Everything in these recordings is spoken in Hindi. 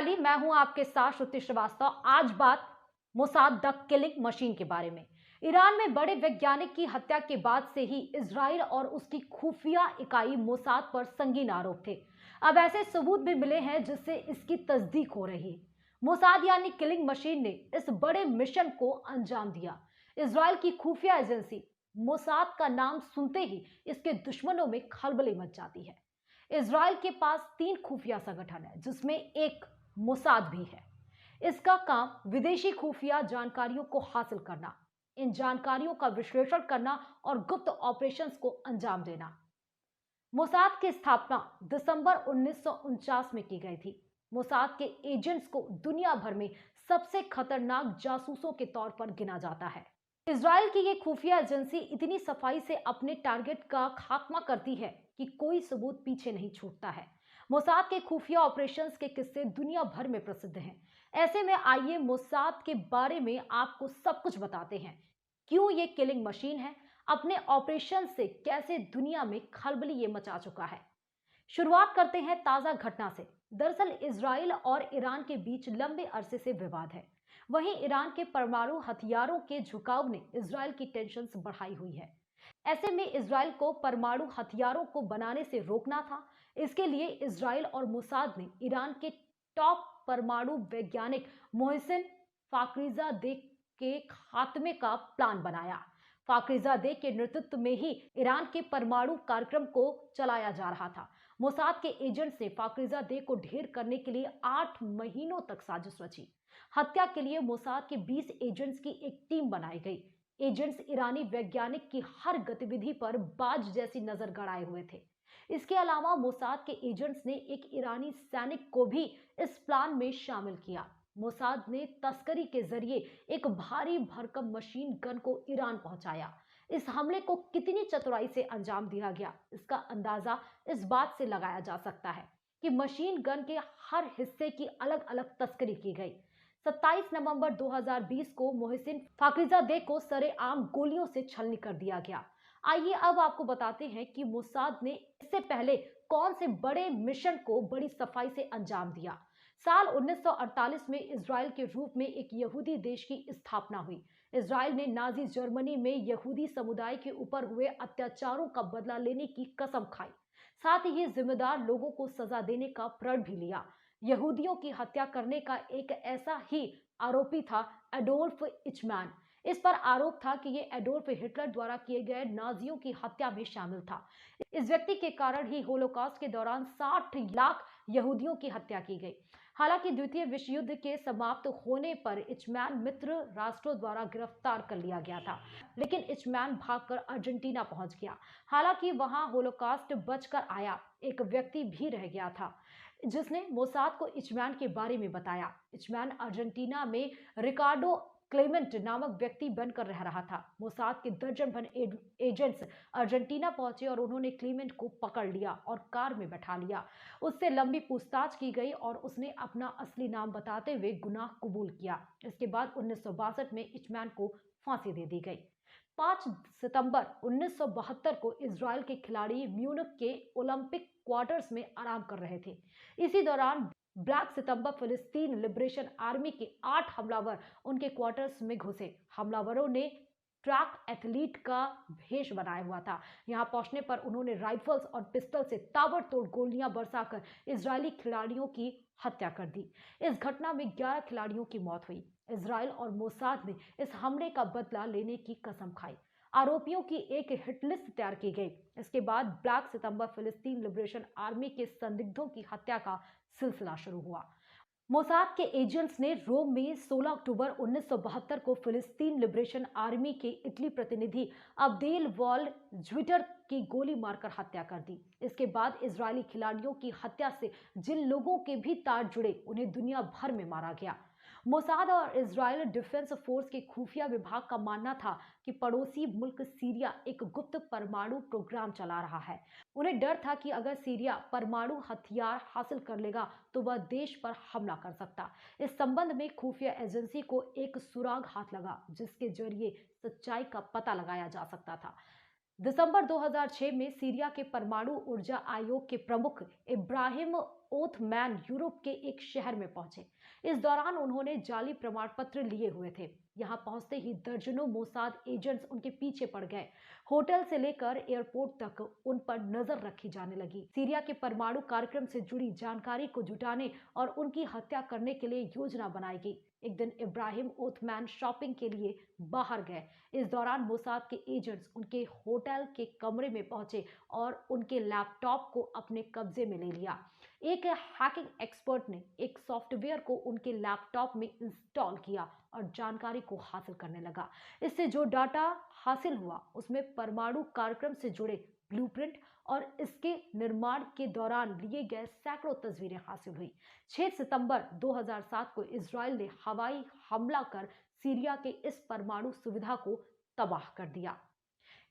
वैली, मैं हूं आपके साथ श्रुति श्रीवास्तव। आज बात मोसाद द किलिंग मशीन के बारे में। ईरान में बड़े वैज्ञानिक की हत्या के बाद से ही इजराइल और उसकी खुफिया इकाई मोसाद पर संगीन आरोप थे। अब ऐसे सबूत भी मिले हैं जिससे इसकी तस्दीक हो रही है। मोसाद यानी किलिंग मशीन ने इस बड़े मिशन को अंजाम दिया। इजराइल की खुफिया एजेंसी मोसाद का नाम सुनते ही इसके दुश्मनों में खलबली मच जाती है। इजराइल के पास 3 खुफिया संगठन है जिसमें एक मोसाद भी है। इसका काम विदेशी खुफिया जानकारियों को हासिल करना, इन जानकारियों का विश्लेषण करना और गुप्त ऑपरेशंस को अंजाम देना। मोसाद की स्थापना दिसंबर 1949 में की गई थी। मोसाद के एजेंट्स को दुनिया भर में सबसे खतरनाक जासूसों के तौर पर गिना जाता है। इजराइल की ये खुफिया एजेंसी इतनी सफाई से अपने टारगेट का खात्मा करती है कि कोई सबूत पीछे नहीं छूटता है। मोसाद के खुफिया ऑपरेशंस के किस्से दुनिया भर में प्रसिद्ध हैं। ऐसे में आइए मोसाद के बारे में आपको सब कुछ बताते हैं। क्यों ये किलिंग मशीन है, अपने ऑपरेशन से कैसे दुनिया में खलबली ये मचा चुका है। शुरुआत करते हैं ताजा घटना से। दरअसल इजराइल और ईरान के बीच लंबे अरसे से विवाद है। वहीं ईरान के परमाणु हथियारों के झुकाव ने इजराइल की टेंशन बढ़ाई हुई है। ऐसे में इजराइल को परमाणु हथियारों को बनाने से रोकना था। इसके लिए इजराइल और मोसाद ने ईरान के टॉप परमाणु वैज्ञानिक मोहसिन फाखरीजादे के खात्मे का प्लान बनाया। फाखरीजादे के नेतृत्व में ही ईरान के परमाणु कार्यक्रम को चलाया जा रहा था। मोसाद के एजेंट्स ने फाखरीजादे को ढेर करने के लिए 8 महीनों तक साजिश रची। हत्या के लिए मोसाद के 20 एजेंट्स की एक टीम बनाई गई। एजेंट्स ईरानी वैज्ञानिक की हर गतिविधि पर बाज जैसी नजर गड़ाए हुए थे। इसके अलावा मोसाद के एजेंट्स ने एक ईरानी सैनिक को भी इस प्लान में शामिल किया। मोसाद ने तस्करी के जरिए एक भारी भरकम मशीन गन को ईरान पहुंचाया। इस हमले को कितनी चतुराई से अंजाम दिया गया, इसका अंदाजा इस बात से लगाया जा सकता है कि मशीन गन के हर हिस्से की अलग अलग तस्करी की गई। 27 नवंबर 2020 को मोहसिन फाखरीजादे को सरेआम गोलियों से छलनी कर दिया गया। आइए अब आपको बताते हैं कि मोसाद ने इससे पहले कौन से बड़े मिशन को बड़ी सफाई से अंजाम दिया। साल 1948 में इजराइल के रूप में एक यहूदी देश की स्थापना हुई। इजराइल ने नाजी जर्मनी में यहूदी समुदाय के ऊपर हुए अत्याचारों का बदला लेने की कसम खाई। साथ ही जिम्मेदार लोगों को सजा देने का प्रण भी लिया। यहूदियों की हत्या करने का एक ऐसा ही आरोपी था एडोल्फ इचमैन। इस पर आरोप था कि ये एडोल्फ हिटलर द्वारा किए गए नाजियों की हत्या में शामिल था। इस व्यक्ति के कारण ही होलोकॉस्ट के दौरान 60 लाख यहूदियों की हत्या की गई। हालांकि द्वितीय विश्व युद्ध के समाप्त होने पर इचमैन मित्र राष्ट्रों द्वारा गिरफ्तार कर लिया गया था, लेकिन इचमैन भागकर अर्जेंटीना पहुंच गया। हालांकि वहां होलोकॉस्ट बचकर आया। एक व्यक्ति भी रह गया था जिसने मोसाद को इचमैन के बारे में बताया। इचमैन अर्जेंटीना में रिकार्डो क्लेमेंट नामक व्यक्ति बनकर रह रहा था। मोसाद के दर्जन भर एजेंट्स अर्जेंटीना पहुंचे और उन्होंने क्लेमेंट को पकड़ लिया और कार में बैठा लिया। उससे लंबी पूछताछ की गई और उसने अपना असली नाम बताते हुए गुनाह कबूल किया। इसके बाद 1962 में इचमैन को फांसी दे दी गई। 5 सितंबर 1972 को इजराइल के खिलाड़ी म्यूनिख के ओलंपिक क्वार्टर्स में आराम कर रहे थे। इसी दौरान ब्लैक सितंबर फिलिस्तीन लिबरेशन आर्मी के 8 हमलावर उनके क्वार्टर्स में घुसे। हमलावरों ने ट्रैक एथलीट का भेष बनाया हुआ था। यहां पहुंचने पर उन्होंने राइफल्स और पिस्टल से ताबड़तोड़ गोलियां बरसाकर इजरायली खिलाड़ियों की हत्या कर दी। इस घटना में 11 खिलाड़ियों की मौत हुई। इजराइल और मोसाद ने इस हमले का बदला लेने की कसम खाई। आरोपियों की एक हिट लिस्ट तैयार की गई। इसके बाद ब्लैक सितंबर फिलिस्तीन लिबरेशन आर्मी के संदिग्धों की हत्या का सिलसिला शुरू हुआ। मोसाद के एजेंट्स ने रोम में 16 अक्टूबर 1972 को फिलिस्तीन लिबरेशन आर्मी के इटली प्रतिनिधि अब्देल वॉल ज्विटर की गोली मारकर हत्या कर दी। इसके बाद इजरायली खिलाड़ियों की हत्या से जिन लोगों के भी तार जुड़े उन्हें दुनिया भर में मारा गया। मोसाद और इजरायल डिफेंस फोर्स के खुफिया विभाग का मानना था कि पड़ोसी मुल्क सीरिया एक गुप्त परमाणु प्रोग्राम चला रहा है। उन्हें डर था कि अगर सीरिया परमाणु हथियार हासिल कर लेगा तो वह देश पर हमला कर सकता। इस संबंध में खुफिया एजेंसी को एक सुराग हाथ लगा जिसके जरिए सच्चाई का पता लगाया जा सकता था। दिसंबर 2006 में सीरिया के परमाणु ऊर्जा आयोग के प्रमुख इब्राहिम ओथमैन यूरोप के एक शहर में पहुंचे। इस दौरान उन्होंने जाली प्रमाण पत्र लिए हुए थे। यहां पहुंचते ही दर्जनों मोसाद एजेंट्स उनके पीछे पड़ गए। होटल से लेकर एयरपोर्ट तक उन पर नजर रखी जाने लगी। सीरिया के परमाणु कार्यक्रम से जुड़ी जानकारी को जुटाने और उनकी हत्या करने के लिए योजना बनाई गई। एक दिन इब्राहिम ओथमैन शॉपिंग के लिए बाहर गए। इस दौरान मोसाद के एजेंट्स उनके होटल के कमरे में पहुंचे और उनके लैपटॉप को अपने कब्जे में ले लिया। एक हैकिंग एक्सपर्ट ने एक सॉफ्टवेयर को उनके लैपटॉप में इंस्टॉल किया और जानकारी को हासिल करने लगा। इससे जो डाटा हासिल हुआ उसमें परमाणु कार्यक्रम से जुड़े ब्लूप्रिंट और इसके निर्माण के दौरान लिए गए सैकड़ों तस्वीरें हासिल हुई। 6 सितंबर 2007 को इजराइल ने हवाई हमला कर सीरिया के इस परमाणु सुविधा को तबाह कर दिया।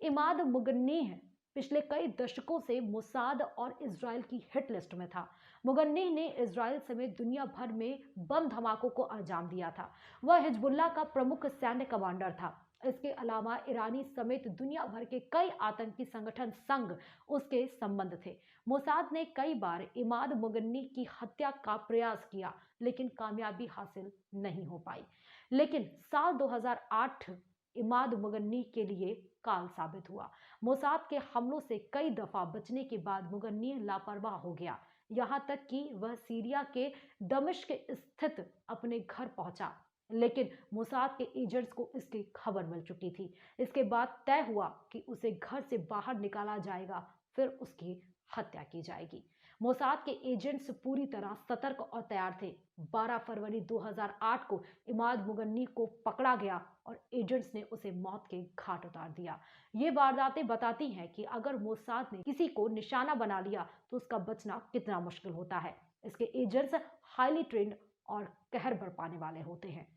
इमाद मुगन्नीह पिछले कई दशकों से मोसाद और इजराइल की हिट लिस्ट में था। मुगन्नीह ने इजराइल समेत दुनिया भर में बम धमाकों को अंजाम दिया था। वह हिजबुल्लाह का प्रमुख सैन्य कमांडर था। इसके अलावा ईरानी समेत दुनिया भर के कई आतंकी संगठन संग उसके संबंध थे। मोसाद ने कई बार इमाद मुगन्नी की हत्या का प्रयास किया, लेकिन कामयाबी हासिल नहीं हो पाई। लेकिन साल 2008 इमाद मुगन्नी के लिए काल साबित हुआ। मोसाद के हमलों से कई दफा बचने के बाद मुगन्नी लापरवाह हो गया, यहाँ तक कि वह सीरिया के दमिश्क स्थित अपने घर पहुंचा। लेकिन मोसाद के एजेंट्स को इसकी खबर मिल चुकी थी। इसके बाद तय हुआ कि उसे घर से बाहर निकाला जाएगा, फिर उसकी हत्या की जाएगी। मोसाद के एजेंट्स पूरी तरह सतर्क और तैयार थे। 12 फरवरी 2008 को इमाद मुगन्नी को पकड़ा गया और एजेंट्स ने उसे मौत के घाट उतार दिया। ये वारदातें बताती हैं कि अगर मोसाद ने किसी को निशाना बना लिया तो उसका बचना कितना मुश्किल होता है। इसके एजेंट्स हाईली ट्रेंड और कहर बरपाने वाले होते हैं।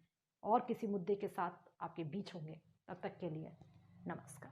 और किसी मुद्दे के साथ आपके बीच होंगे। तब तक के लिए नमस्कार।